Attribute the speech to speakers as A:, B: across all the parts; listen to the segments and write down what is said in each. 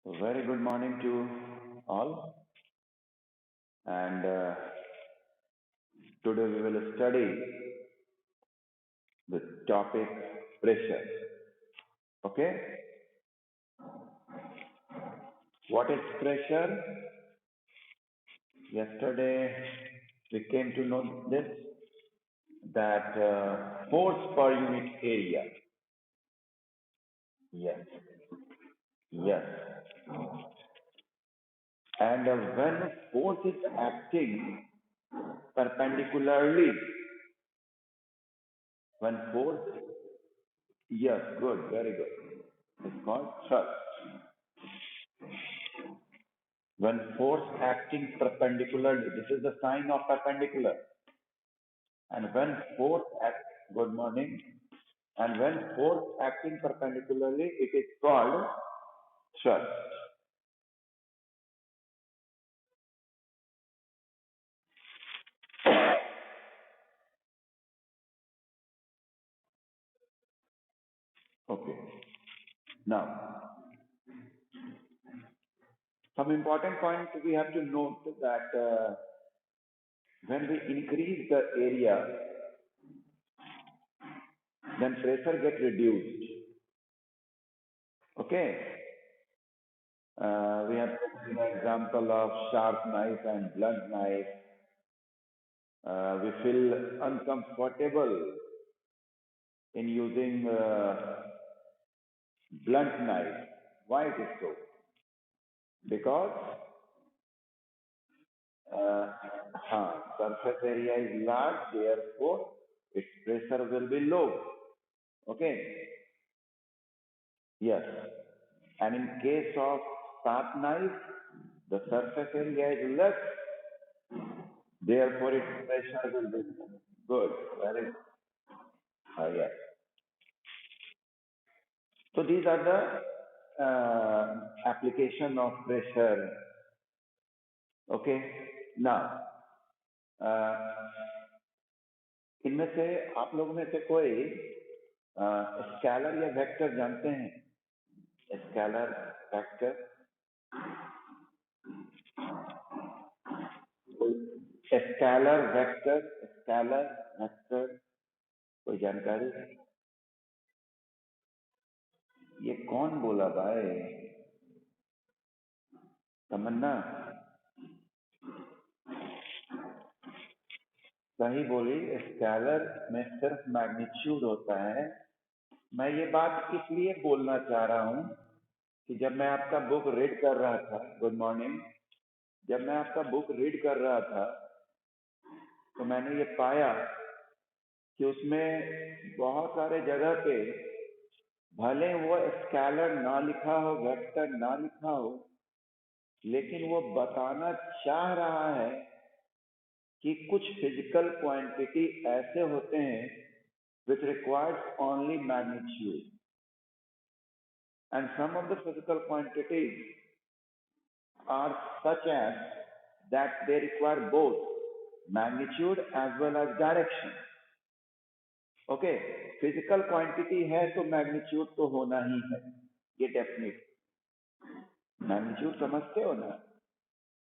A: Very good morning to all. And today we will study the topic pressure. Okay? What is pressure? Yesterday we came to know this that force per unit area. Yes. Yes. And when force is acting perpendicularly, when force, yes, good, very good. It's called thrust. When force acting perpendicularly, this is the sign of perpendicular. And when force act, good morning. And when force acting perpendicularly, it is called thrust. Okay. Now, some important points we have to note that when we increase the area, then pressure get reduced. Okay. We have taken the example of sharp knife and blunt knife. We feel uncomfortable in using blunt knife. Why it is so? Because surface area is large, therefore its pressure will be low. Okay? Yes. And in case of sharp knife, the surface area is less, therefore its pressure will be good. Very good. Yes. So these are the application of pressure. Okay. Now, इनमें से आप लोगों में से कोई scalar या vector जानते हैं? Scalar vector, scalar vector, scalar vector, कोई जानकारी? ये कौन बोला भाई? तमन्ना सही बोली। स्केलर में सिर्फ मैग्नीट्यूड होता है। मैं ये बात इसलिए बोलना चाह रहा हूं कि जब मैं आपका बुक रीड कर रहा था, गुड मॉर्निंग, जब मैं आपका बुक रीड कर रहा था तो मैंने ये पाया कि उसमें बहुत सारे जगह पे भले वो स्केलर ना लिखा हो, वेक्टर ना लिखा हो, लेकिन वो बताना चाह रहा है कि कुछ फिजिकल क्वांटिटी ऐसे होते हैं which requires only magnitude, and some of the physical quantities are such as that they require both magnitude as well as direction. Okay, physical quantity है तो मैग्नीट्यूड तो होना ही है, ये डेफिनेट। मैग्नीट्यूड समझते हो ना?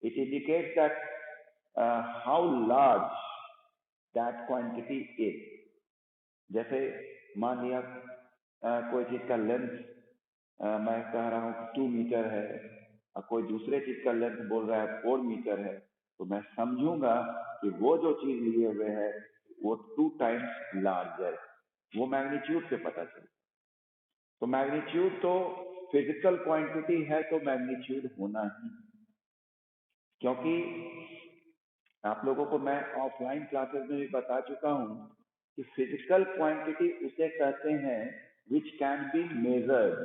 A: It indicates that how large that quantity is. जैसे मान लिया कोई चीज का लेंथ मैं कह रहा हूँ 2 मीटर है और कोई दूसरे चीज का लेंथ बोल रहा है 4 मीटर है, तो मैं समझूंगा कि वो जो चीज लिए हुए है वो 2 टाइम्स लार्जर है। वो मैग्नीट्यूड से पता चलता। तो मैग्नीट्यूड तो फिजिकल क्वांटिटी है तो मैग्नीट्यूड होना ही, क्योंकि आप लोगों को मैं ऑफलाइन क्लासेस में भी बता चुका हूं कि फिजिकल क्वांटिटी उसे कहते हैं which can be measured.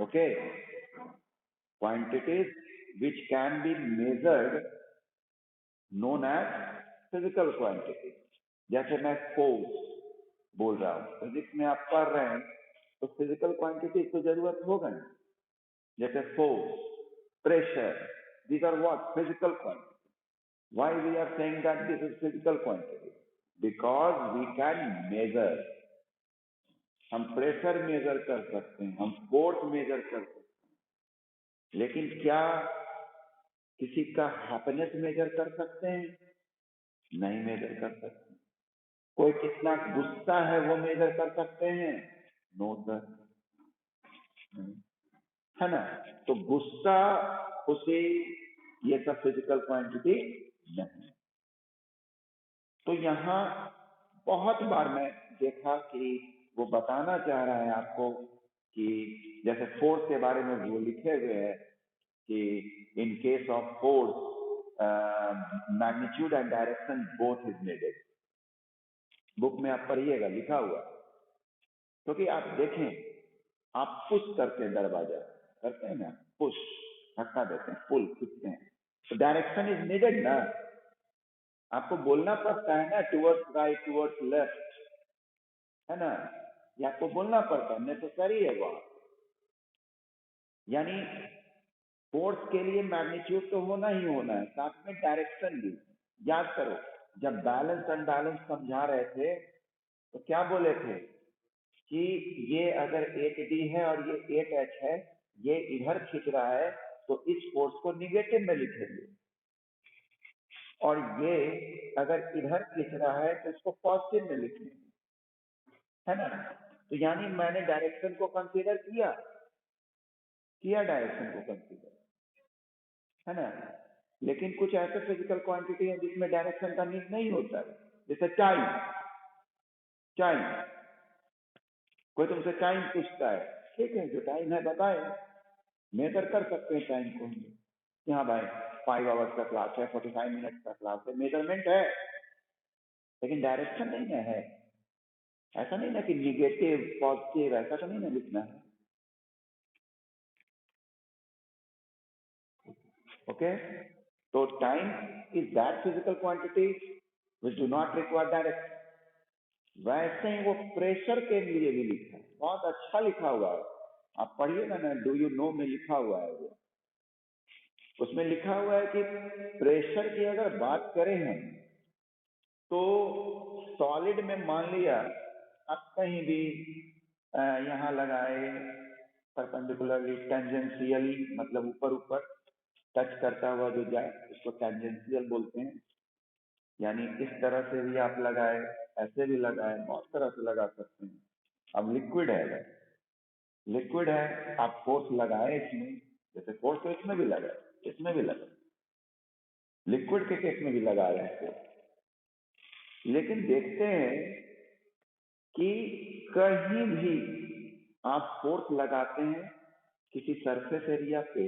A: Okay, quantities which can be measured known as physical quantity. जैसे मैं फोर्स बोल रहा हूं, फिजिक्स में आप पढ़ रहे हैं तो फिजिकल क्वांटिटी की जरूरत होगा ना। जैसे force, pressure, these are what? Physical quantity. Why we are saying that this is physical quantity? Because we can measure. हम प्रेशर मेजर कर सकते हैं, हम फोर्स मेजर कर सकते हैं, लेकिन क्या किसी का हैप्पीनेस मेजर कर सकते हैं? नहीं मेजर कर सकते। कोई कितना गुस्सा है वो मेजर कर सकते हैं? नो सर, है ना। तो गुस्सा, खुशी, ये सब फिजिकल क्वांटिटी नहीं। तो यहाँ बहुत बार मैं देखा कि वो बताना चाह रहा है आपको कि जैसे फोर्स के बारे में वो लिखे हुए हैं कि इन case of force magnitude and direction both is needed. Book में आप पढ़िएगा, लिखा हुआ। क्योंकि आप देखें, आप पुश करते हैं, दरवाजा करते हैं ना, पुश, धक्का देते हैं, पुल खींचते हैं, तो डायरेक्शन इज नीडेड ना। आपको बोलना पड़ता है ना, टुवर्ड्स राइट, टुवर्ड्स लेफ्ट, है ना। ये आपको बोलना पड़ता है, नेसेसरी है वो। यानी फोर्स के लिए मैग्नीट्यूड तो होना ही होना है, साथ में डायरेक्शन भी। याद करो, जब बैलेंस अनबैलेंस समझा रहे थे तो क्या बोले थे कि ये अगर 8D है और ये 8H है, ये इधर खींच रहा है, तो इस फोर्स को निगेटिव में लिखेंगे, और ये अगर इधर खींच रहा है तो इसको पॉजिटिव में लिखेंगे, है ना। तो यानी मैंने डायरेक्शन को कंसीडर किया डायरेक्शन को कंसीडर, है ना। लेकिन कुछ ऐसे फिजिकल क्वांटिटी है जिसमें डायरेक्शन का नीड नहीं होता है, जैसे टाइम। टाइम, कोई तुमसे टाइम पूछता है, ठीक है, जो टाइम है बताए, मेजर कर सकते हैं टाइम को। कि हाँ भाई 5 आवर्स का क्लास है, 45 मिनट का क्लास है, मेजरमेंट है, लेकिन डायरेक्शन नहीं है। ऐसा नहीं ना कि निगेटिव पॉजिटिव, ऐसा तो नहीं ना लिखना है। ओके, तो time is that physical quantity which do not require direction. वैसे ही वो प्रेशर के लिए भी लिखा है, बहुत अच्छा लिखा हुआ है, आप पढ़िएगा ना, डू यू नो में लिखा हुआ है वो। उसमें लिखा हुआ है कि प्रेशर की अगर बात करें हम, तो सॉलिड में मान लिया आप कहीं भी यहाँ लगाए, परपेंडिकुलरली, टेंजेंशियली, मतलब ऊपर ऊपर टच करता हुआ जो जाए उसको टेंजेंशियल बोलते हैं। यानी इस तरह से भी आप लगाए, ऐसे भी लगाए, बहुत तरह से लगा सकते हैं। अब लिक्विड है, लिक्विड है, आप फोर्स लगाए इसमें, जैसे फोर्स तो इसमें भी लगा, इसमें भी लगा, लिक्विड के केस में भी लगा रहे हैं फोर्स। लेकिन देखते हैं कि कहीं भी आप फोर्स लगाते हैं किसी सरफेस एरिया पे,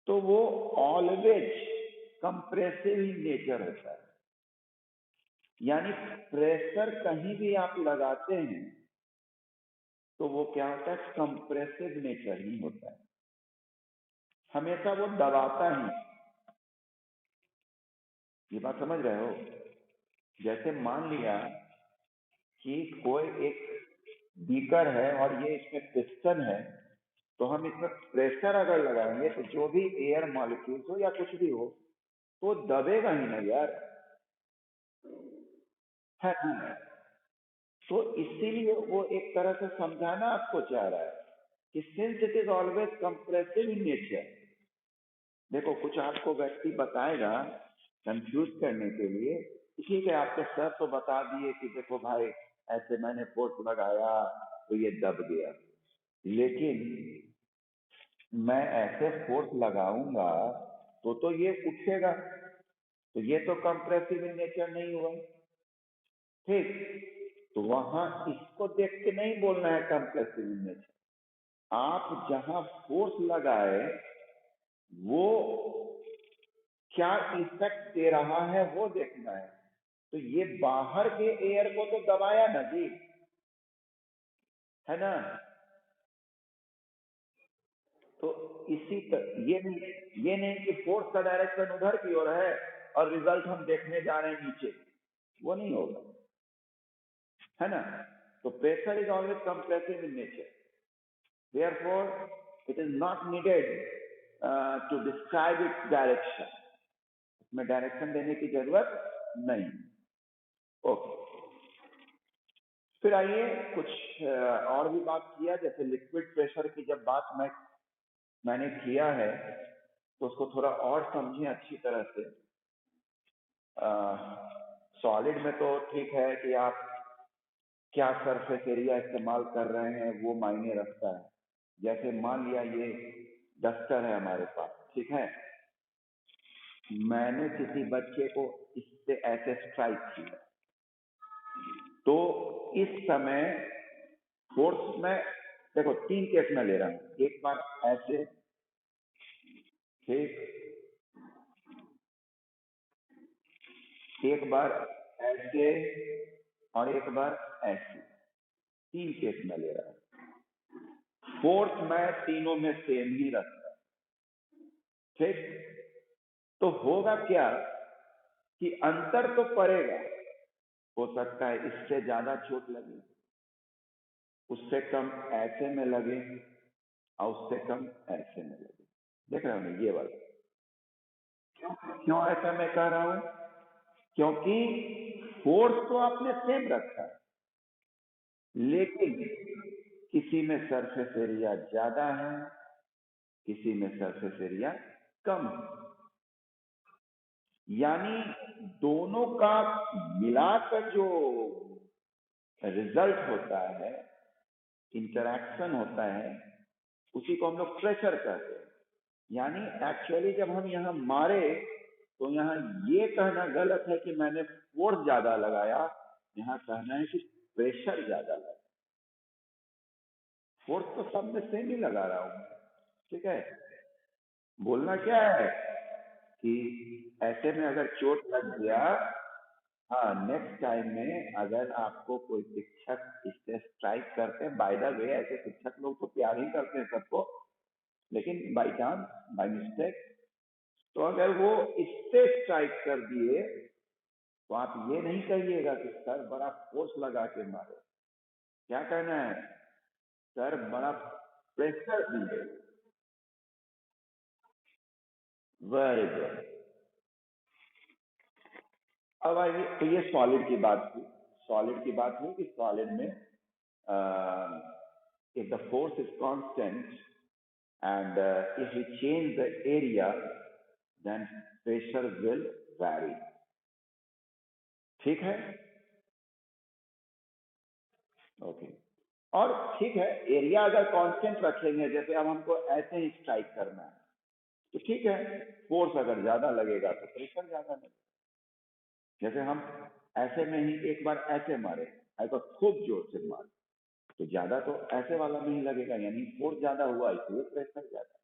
A: तो वो ऑलवेज कंप्रेसिव इन नेचर होता है। यानी प्रेशर कहीं भी आप लगाते हैं तो वो क्या होता है, कंप्रेसिव नेचर ही होता है, हमेशा वो दबाता ही। ये बात समझ रहे हो? जैसे मान लिया कि कोई एक बीकर है और ये इसमें पिस्टन है, तो हम इसमें प्रेशर अगर लगाएंगे तो जो भी एयर मॉलिक्यूल्स हो या कुछ भी हो, तो दबेगा ही ना यार, है ना। तो इसीलिए वो एक तरह से समझाना आपको चाह रहा है कि since it is always compressive in nature. देखो, कुछ आपको व्यक्ति बताएगा कंफ्यूज करने के लिए, ठीक है, आपके सर तो बता दिए कि देखो भाई ऐसे मैंने फोर्स लगाया तो ये दब गया, लेकिन मैं ऐसे फोर्स लगाऊंगा तो ये उठेगा, तो ये तो कंप्रेसिव इन नेचर नहीं हुआ, ठीक। तो वहां इसको देख के नहीं बोलना है कंप्रेसिव इन नेचर, आप जहां फोर्स लगाए वो क्या इफेक्ट दे रहा है वो देखना है। तो ये बाहर के एयर को तो दबाया ना जी, है ना। तो इसी ये नहीं कि फोर्स का डायरेक्शन उधर की ओर है और रिजल्ट हम देखने जा रहे हैं नीचे, वो नहीं होगा, है ना। तो pressure is always compressive in nature, therefore it is not needed to describe its direction, इसमें डायरेक्शन देने की जरूरत नहीं। ओके, फिर आइए कुछ और भी बात किया, जैसे लिक्विड प्रेशर की जब बात मैं मैंने किया है, तो उसको थोड़ा और समझें अच्छी तरह से। सॉलिड में तो ठीक है कि आप क्या सरफेस एरिया इस्तेमाल कर रहे हैं वो मायने रखता है। जैसे मान लिया ये डस्टर है हमारे पास, ठीक है, मैंने किसी बच्चे को इससे ऐसे स्ट्राइक किया, तो इस समय फोर्स में देखो 3 केस में ले रहा हूं। एक बार ऐसे, ठीक, एक बार ऐसे और एक बार ऐसे, 3 केस में ले रहा हूं। फोर्स मैं तीनों में सेम ही रखता, ठीक। तो होगा क्या कि अंतर तो पड़ेगा, हो सकता है इससे ज्यादा चोट लगे, उससे कम ऐसे में लगे, और उससे कम ऐसे में लगे। देख रहे हो ना ये वाला? क्यों ऐसा मैं कह रहा हूं? क्योंकि फोर्स तो आपने सेम रखा है, लेकिन किसी में सरफेस एरिया ज्यादा है, किसी में सरफेस एरिया कम है। यानी दोनों का मिलाकर जो रिजल्ट होता है, इंटरैक्शन होता है, उसी को हम लोग प्रेशर कहते हैं। यानी एक्चुअली जब हम यहाँ मारे, तो यहाँ ये कहना गलत है कि मैंने फोर्स ज्यादा लगाया, यहाँ कहना है कि प्रेशर ज्यादा लगा। फोर्स तो सब में सेम ही लगा रहा हूं, ठीक है। बोलना क्या है कि ऐसे में अगर चोट लग गया, हाँ, नेक्स्ट टाइम में अगर आपको कोई शिक्षक इससे स्ट्राइक करते हैं, बाय द वे ऐसे शिक्षक लोग तो प्यार ही करते हैं सबको, लेकिन बाई चांस, बाई मिस्टेक, तो अगर वो इससे स्ट्राइक कर दिए, तो आप ये नहीं कहिएगा कि सर बड़ा फोर्स लगा के मारे। क्या कहना है? सर बड़ा प्रेशर दिए। Very good. अब आइए, तो ये सॉलिड की बात हुई। सॉलिड की बात हुई कि सॉलिड में if the force is constant and if we change the area, then pressure will vary। ठीक है? ओके। और ठीक है, एरिया अगर कांस्टेंट रखेंगे, जैसे अब हमको ऐसे ही स्ट्राइक करना है, तो ठीक है, फोर्स अगर ज्यादा लगेगा तो प्रेशर ज्यादा लगेगा। जैसे हम ऐसे में ही एक बार ऐसे मारे, ऐसा खूब जोर से मारे, तो ज्यादा तो ऐसे वाला में ही लगेगा, यानी फोर्स ज्यादा हुआ, इसलिए प्रेशर ज्यादा।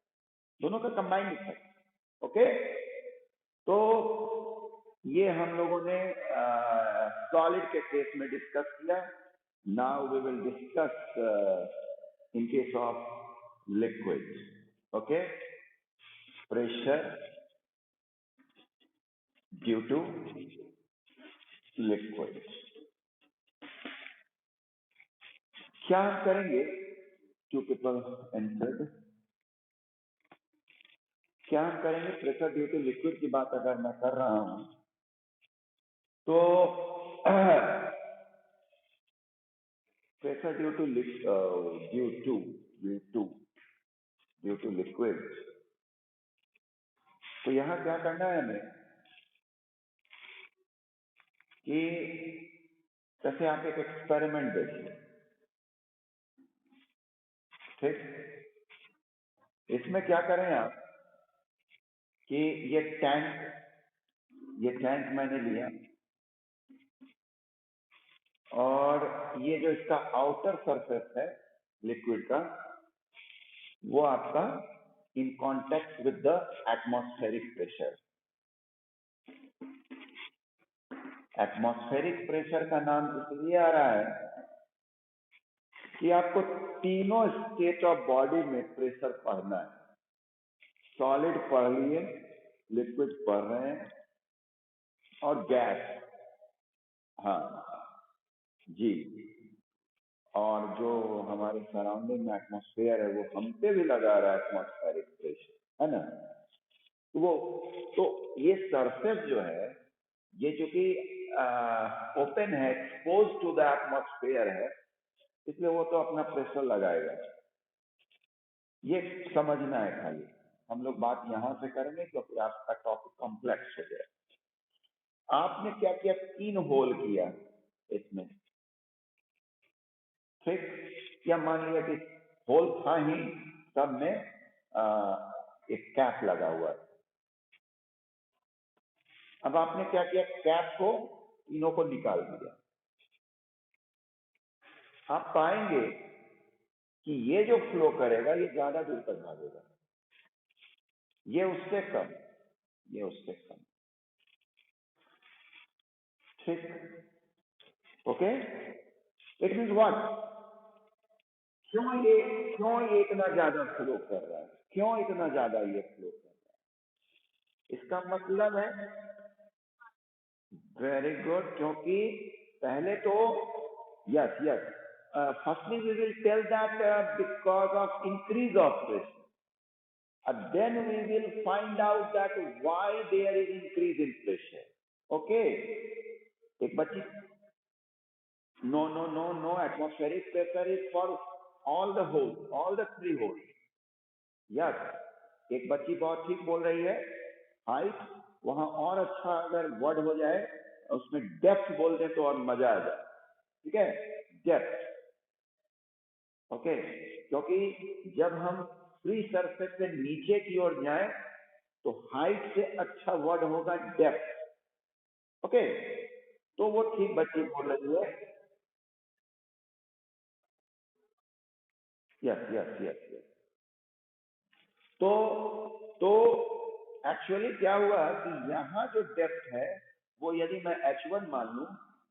A: दोनों का कंबाइंड इफेक्ट। ओके, तो ये हम लोगों ने सॉलिड के केस में डिस्कस किया। Now we will discuss in case of liquid. Okay, pressure due to liquid. क्या हम करेंगे? Two people answered. क्या हम करेंगे? प्रेशर ड्यू टू लिक्विड की बात अगर मैं कर रहा हूं, तो pressure due to due to liquid, तो यहां क्या करना है हमें कि जैसे आप एक एक्सपेरिमेंट देखिए, ठीक। इसमें क्या करें आप कि ये टैंक मैंने लिया, और ये जो इसका आउटर सरफेस है लिक्विड का, वो आपका in contact with the atmospheric pressure. Atmospheric pressure का नाम इसलिए आ रहा है कि आपको तीनों स्टेट ऑफ बॉडी में प्रेशर पढ़ना है। सॉलिड पढ़ लिए, लिक्विड पढ़ रहे हैं, और गैस, हाँ जी, और जो हमारे सराउंडिंग में एटमॉस्फेयर है वो हम पे भी लगा रहा है एटमॉस्फेरिक प्रेशर, है ना। तो ये सरफेस जो है, ये जो कि ओपन है, एक्सपोज टू द एटमॉस्फेयर है, इसलिए वो तो अपना प्रेशर लगाएगा। ये समझना है खाली। हम लोग बात यहां से करेंगे क्योंकि आपका टॉपिक कॉम्प्लेक्स हो गया। आपने क्या किया, 3 होल किया इसमें, ठीक? या मान लिया कि होल था ही, सब में एक कैप लगा हुआ है। अब आपने क्या किया, कैप को तीनों को निकाल दिया। आप पाएंगे कि ये जो फ्लो करेगा ये ज्यादा दूर तक भागेगा, ये उससे कम, ये उससे कम, ठीक? ओके, इट मीन्स व्हाट, क्यों ये इतना ज्यादा फ्लो कर रहा है, क्यों इतना ज्यादा ये फ्लो कर रहा है? इसका मतलब है, वेरी गुड, क्योंकि पहले तो yes yes, firstly we will tell that because of increase of pressure, and then we will find out that why there is increase in pressure. Okay, एक बच्ची, no, atmospheric pressure is for all the holes, all the 3 holes. Yes, एक बच्ची बहुत ठीक बोल रही है, height वहां और अच्छा अगर वर्ड हो जाए, उसमें डेप्थ बोल दे तो और मजा आ जाए, ठीक है? डेप्थ, ओके, क्योंकि जब हम फ्री सरफेस से नीचे की ओर जाए तो हाइट से अच्छा वर्ड होगा डेप्थ, ओके? तो वो ठीक बच्ची बोल रही है, यस यस यस यस। तो तो एक्चुअली क्या हुआ कि यहाँ जो डेप्थ है वो यदि मैं H1 मान लूं,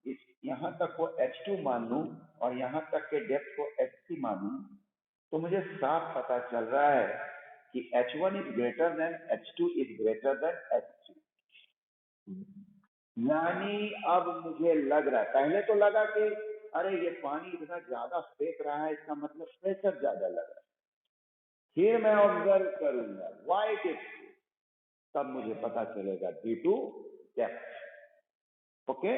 A: इस यहाँ तक को H2 मान लूं और यहाँ तक के डेप्थ को H3 मान लूं, तो मुझे साफ पता चल रहा है कि H1 is greater than H2 is greater than H3। यानी अब मुझे लग रहा है, पहले तो लगा कि अरे ये पानी इतना ज्यादा फेंक रहा है, इसका मतलब प्रेशर ज्यादा लग रहा है। फिर मैं ऑब्जर्व करूंगा व्हाई इट इज, तब मुझे पता चलेगा due to depth. Okay,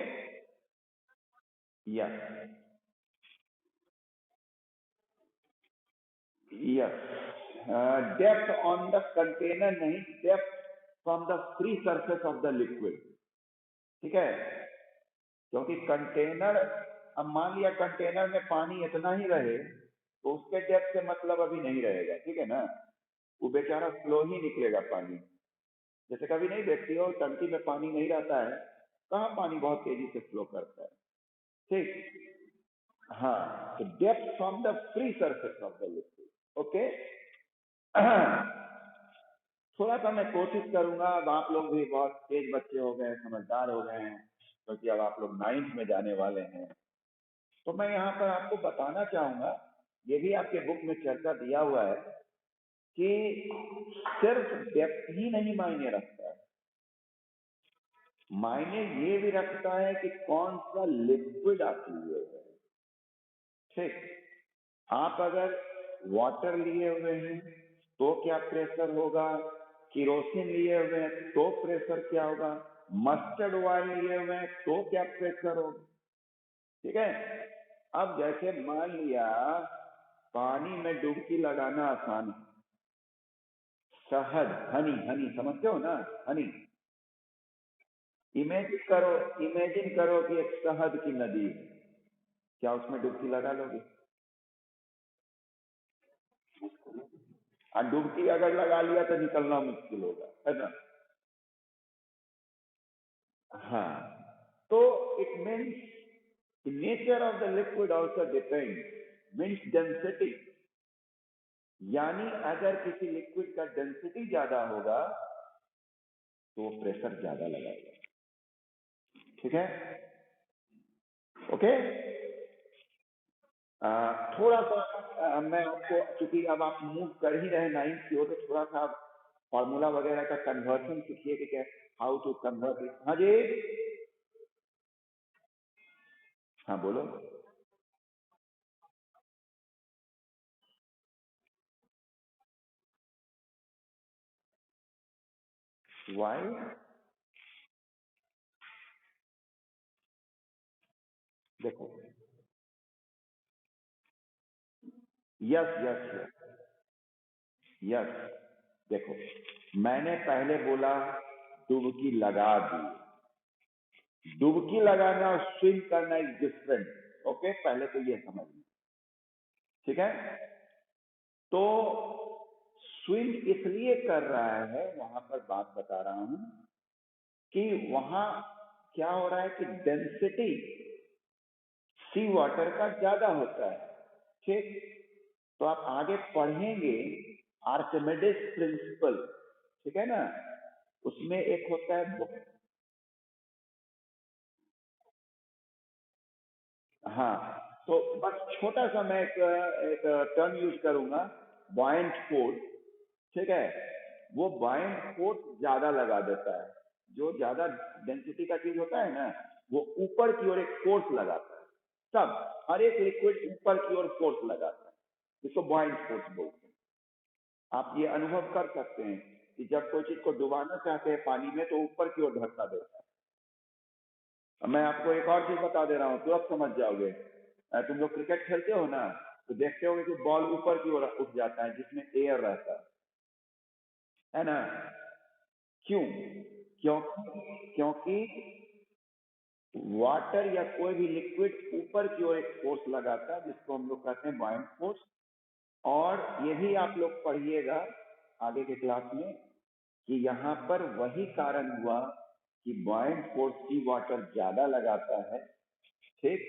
A: yes yes, depth on the container नहीं, depth from the free surface of the liquid, ठीक है? क्योंकि कंटेनर, अब मान लिया कंटेनर में पानी इतना ही रहे तो उसके डेप्थ से मतलब अभी नहीं रहेगा, ठीक है ना? वो बेचारा फ्लो ही निकलेगा पानी। जैसे कभी नहीं देखती हो टंकी में पानी नहीं रहता है, कहाँ पानी बहुत तेजी से फ्लो करता है, ठीक? हाँ, तो depth from the free surface of the liquid, okay. थोड़ा सा मैं कोशिश करूंगा, अब आप लोग भी बहुत तेज बच्चे हो गए, समझदार हो गए हैं, क्योंकि अब आप लोग 9th में जाने वाले हैं। तो मैं यहाँ पर आपको बताना चाहूंगा, ये भी आपके बुक में चर्चा दिया हुआ है कि सिर्फ डेप्थ ही नहीं मायने रखता है, मायने ये भी रखता है कि कौन सा लिक्विड आप लिए हुए हैं, ठीक? आप अगर वाटर लिए हुए हैं तो क्या प्रेशर होगा, किरोसिन लिए हुए हैं तो प्रेशर क्या होगा, मस्टर्ड ऑयल लिए हुए हैं तो क्या प्रेशर होगा, ठीक है? अब जैसे मान लिया पानी में डुबकी लगाना आसान है, शहद, हनी, हनी समझते हो ना, हनी, इमेजिन करो कि एक शहद की नदी है, क्या उसमें डुबकी लगा लोगे? और डुबकी अगर लगा लिया तो निकलना मुश्किल होगा, है ना? हाँ, तो it means the nature of the liquid also depends, means density, यानी अगर किसी लिक्विड का डेंसिटी ज्यादा होगा तो प्रेशर ज्यादा लगाएगा, ठीक है? ओके, थोड़ा सा मैं आपको, चूंकि अब आप मूव कर ही रहे 9th की ओर, तो थोड़ा सा फॉर्मूला वगैरह का कन्वर्सन सीखिए कि क्या, हाउ टू कन्वर्ट इट। हाँ जी, हाँ बोलो। वाई, देखो, यस यस यस, यस, देखो मैंने पहले बोला डुबकी लगा दी, डुबकी लगाना और स्विम करना इज डिफरेंट। ओके, पहले तो ये समझना, ठीक है। तो स्विम इसलिए कर रहा है, वहां पर बात बता रहा हूं कि वहां क्या हो रहा है कि डेंसिटी सी वाटर का ज्यादा होता है, ठीक। तो आप आगे पढ़ेंगे आर्किमिडीज प्रिंसिपल, ठीक है ना, उसमें एक होता है, हाँ। तो बस छोटा सा मैं एक टर्म यूज करूंगा, बॉयंट फोर्स, ठीक है। वो बॉयंट फोर्स ज्यादा लगा देता है, जो ज्यादा डेंसिटी का चीज होता है ना, वो ऊपर की ओर एक फोर्स लगाता है, सब हर एक लिक्विड ऊपर की ओर फोर्स लगाता है, इसको बॉयंट फोर्स बोलते हैं। आप ये अनुभव कर सकते हैं कि जब कोई चीज को डुबाना चाहते हैं पानी में तो ऊपर की ओर धक्का देता है। मैं आपको एक और चीज बता दे रहा हूँ तो आप समझ जाओगे। तुम लोग क्रिकेट खेलते हो ना, तो देखते होगे कि बॉल ऊपर की ओर उठ जाता है जिसमें एयर रहता है ना। क्यों? क्योंकि वाटर या कोई भी लिक्विड ऊपर की ओर एक फोर्स लगाता है जिसको हम लोग कहते हैं बॉयंट फोर्स। और ये भी आप लोग पढ़िएगा आगे के क्लास में कि यहाँ पर वही कारण हुआ कि बॉयंट फोर्स सी वाटर ज्यादा लगाता है, ठीक।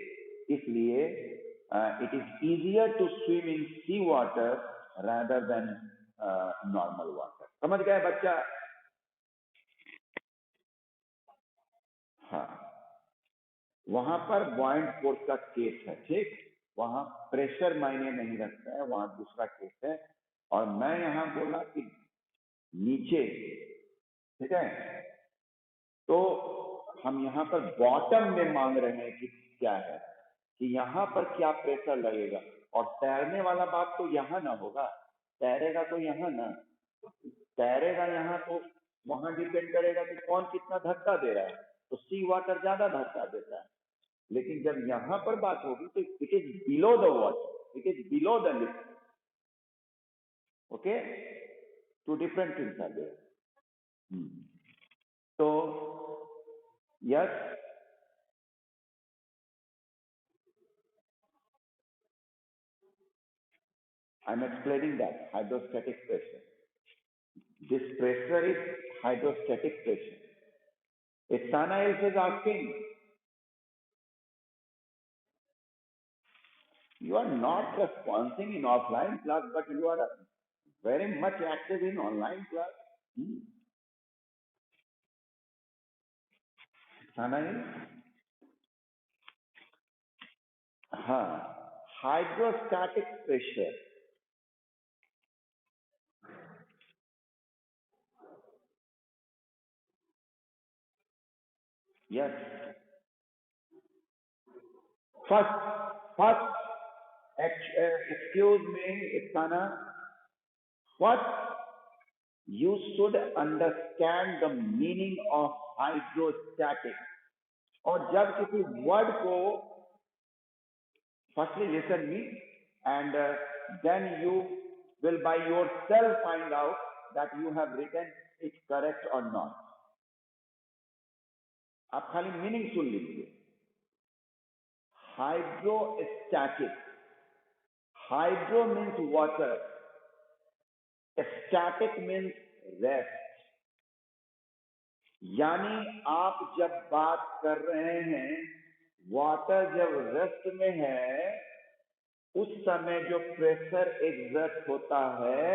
A: इसलिए it is easier to swim in sea water rather than normal water. समझ गए बच्चा? हाँ, वहां पर बॉयंट फोर्स का केस है, ठीक। वहां प्रेशर मायने नहीं रखता है, वहां दूसरा केस है। और मैं यहां बोला कि नीचे, ठीक है। तो हम यहाँ पर बॉटम में मांग रहे हैं कि क्या है, कि यहाँ पर क्या प्रेशर लगेगा। और तैरने वाला बात तो यहाँ ना होगा, तैरेगा तो यहाँ ना, तैरेगा यहाँ तो वहां डिपेंड करेगा कि कौन कितना धक्का दे रहा है। तो सी वाटर ज्यादा धक्का देता है, लेकिन जब यहाँ पर बात होगी तो it is below the water, it is below the lift. Okay, two different things are there. तो yes, I am explaining that hydrostatic pressure, this pressure is hydrostatic pressure. If Sanail is asking, you are not responding in offline class, but you are very much active in online class. Sanail? हाँ, hydrostatic pressure. Yes. First, excuse me, Sana. First, you should understand the meaning of hydrostatic. और जब किसी word को, firstly listen me, and then you will by yourself find out that you have written it correct or not. आप खाली meaning सुन लीजिए। Hydrostatic, hydro means water, static means rest. यानी आप जब बात कर रहे हैं वाटर जब रेस्ट में है, उस समय जो प्रेशर एग्जर्ट होता है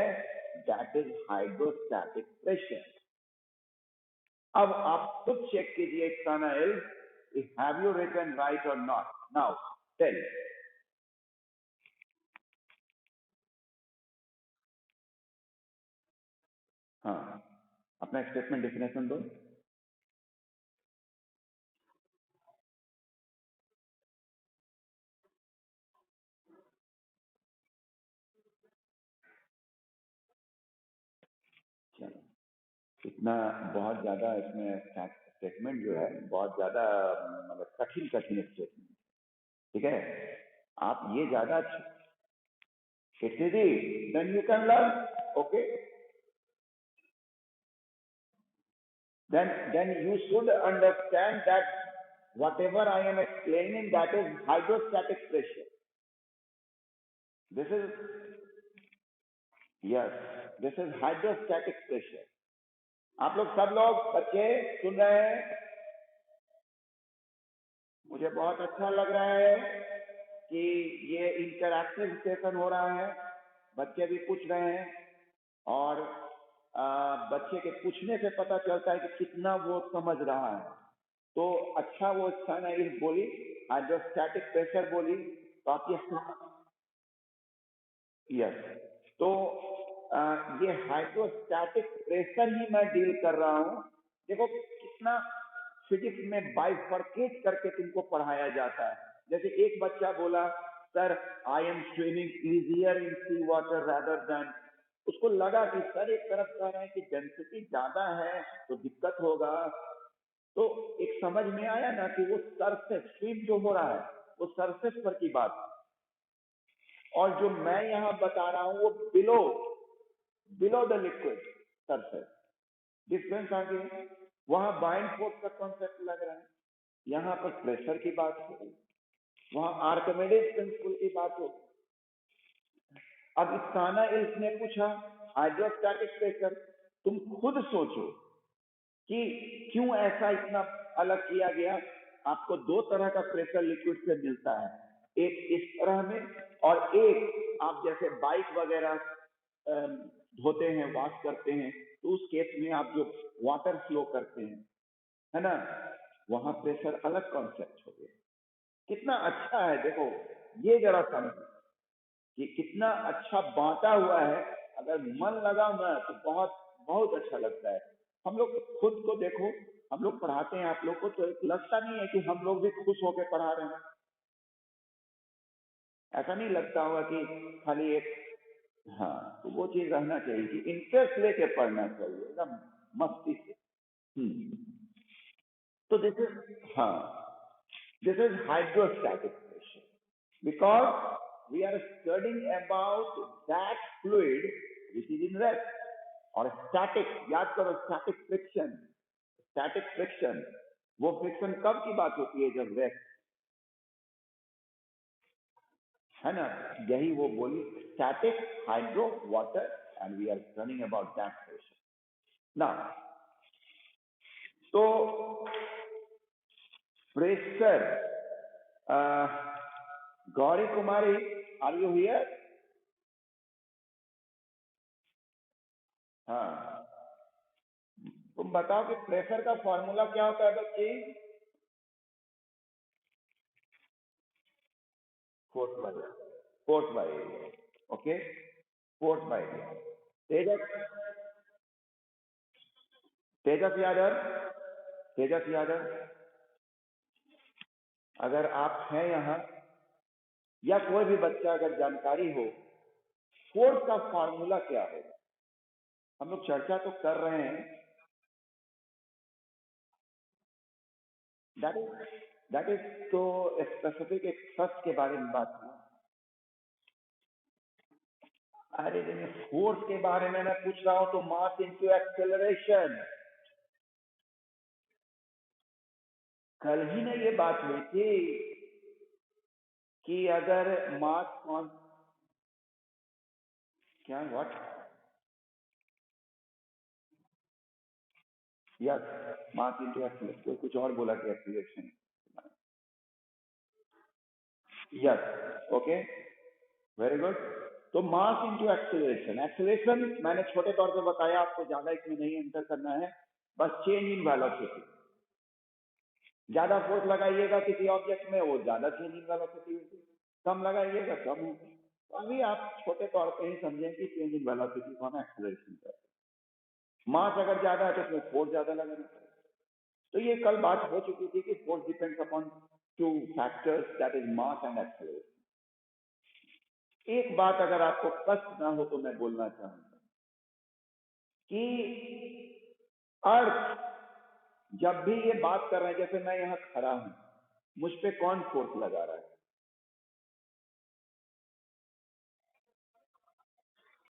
A: दैट इज हाइड्रोस्टैटिक प्रेशर। अब आप खुद चेक कीजिए Sanail, have you written right or not? Now tell. हाँ, अपना स्टेटमेंट डेफिनेशन दो। चलो, इतना बहुत ज्यादा इसमें स्टेटमेंट जो है बहुत ज्यादा मतलब कठिन कठिन स्टेटमेंट, ठीक है। आप ये ज्यादा, it's easy, then you can learn. Okay, then you should understand that whatever I am explaining, that is hydrostatic pressure. This is, yes, this is hydrostatic pressure. आप लोग सब लोग बच्चे सुन रहे हैं? मुझे बहुत अच्छा लग रहा है कि ये इंटरैक्टिव सेशन हो रहा है, बच्चे भी पूछ रहे हैं और बच्चे के पूछने से पता चलता है कि कितना वो समझ रहा है। तो अच्छा, वो साइनाइल बोली, हाइड्रोस्टैटिक प्रेशर बोली, तो आप यस, तो ये हाइड्रोस्टैटिक प्रेशर ही मैं डील कर रहा हूं। देखो कितना फिजिक्स में बाइफर्केट करके तुमको पढ़ाया जाता है। जैसे एक बच्चा बोला, sir I am swimming easier in sea water rather than, उसको लगा कि सर एक तरफ कह रहे हैं कि डेंसिटी ज्यादा है तो दिक्कत होगा, तो एक समझ में आया ना कि वो सरफेस स्विम जो हो रहा है वो सरफेस पर की बात है, और जो मैं यहाँ बता रहा हूँ वो below the liquid surface. Difference आ गया, वहां बाइंड फोर्स का कॉन्सेप्ट लग रहा है, यहाँ पर प्रेशर की बात हो रही, वहां आर्किमिडीज प्रिंसिपल की बात हो। अब इसाना इसने पूछा हाइड्रोस्टैटिक प्रेशर, तुम खुद सोचो कि क्यों ऐसा इतना अलग किया गया। आपको दो तरह का प्रेशर लिक्विड से मिलता है, एक इस तरह में और एक आप जैसे बाइक वगैरह धोते हैं, वॉश करते हैं, तो उस केस में आप जो वाटर फ्लो करते हैं, है ना, वहां प्रेशर अलग कॉन्सेप्ट हो गया। कितना अच्छा है, देखो ये जरा समझो कि कितना अच्छा बांटा हुआ है। अगर मन लगा ना तो बहुत बहुत अच्छा लगता है। हम लोग खुद को देखो, हम लोग पढ़ाते हैं आप लोग को, तो लगता नहीं है कि हम लोग भी खुश होकर पढ़ा रहे हैं? ऐसा नहीं लगता होगा कि खाली एक, हाँ, तो वो चीज रहना चाहिए कि इंटरेस्ट लेके पढ़ना चाहिए एकदम मस्ती से। तो दिस इज, हाँ, this is hydrostatic pressure, because we are studying about that fluid which is in rest, और static, याद करो, static friction, static friction, वो फ्रिक्शन कब की बात होती है? जब रेस्ट, है ना, यही वो बोली static, hydro, water, and we are studying about that pressure ना। तो pressure, Gauri Kumari, are you here? हाँ, तुम बताओ कि प्रेशर का फॉर्मूला क्या होता है बच्चे? Force by area, okay, force by area. Tejas, Tejas Yadav, Tejas Yadav, अगर आप हैं यहाँ या कोई भी बच्चा अगर जानकारी हो, फोर्स का फॉर्मूला क्या है? हम लोग चर्चा तो कर रहे हैं, दैट इज तो स्पेसिफिक एक ट्रस्ट के बारे में बात की। अरे फोर्स के बारे में मैं पूछ रहा हूं तो मास इनटू एक्सेलरेशन। कल ही ना ये बात हुई थी कि अगर मास कौन, क्या, what, yes, mass into acceleration, कोई कुछ और बोला कि acceleration, yes, okay, very good. तो मास इंटू एक्सेलरेशन, एक्सेलरेशन मैंने छोटे तौर पे बताया आपको, ज्यादा इसमें नहीं एंटर करना है, बस चेंज इन वेलोसिटी। ज्यादा फोर्स लगाइएगा किसी ऑब्जेक्ट में, वो ज्यादा चेंज इन वेलोसिटी होगी, कम लगाइएगा कम होगी। तो अभी आप छोटे तौर पे ही समझें कि चेंज इन वेलोसिटी को हम एक्सेलरेशन करते हैं। मास अगर ज्यादा है तो उसमें फोर्स ज्यादा लगाना पड़ेगा। तो ये कल बात हो चुकी थी कि force depends upon two factors, that is mass and acceleration. एक बात अगर आपको स्पष्ट ना हो तो मैं बोलना चाहूंगा कि अर्थ जब भी ये बात कर रहे हैं, जैसे मैं यहां खड़ा हूं, मुझ पे कौन फोर्स लगा रहा है?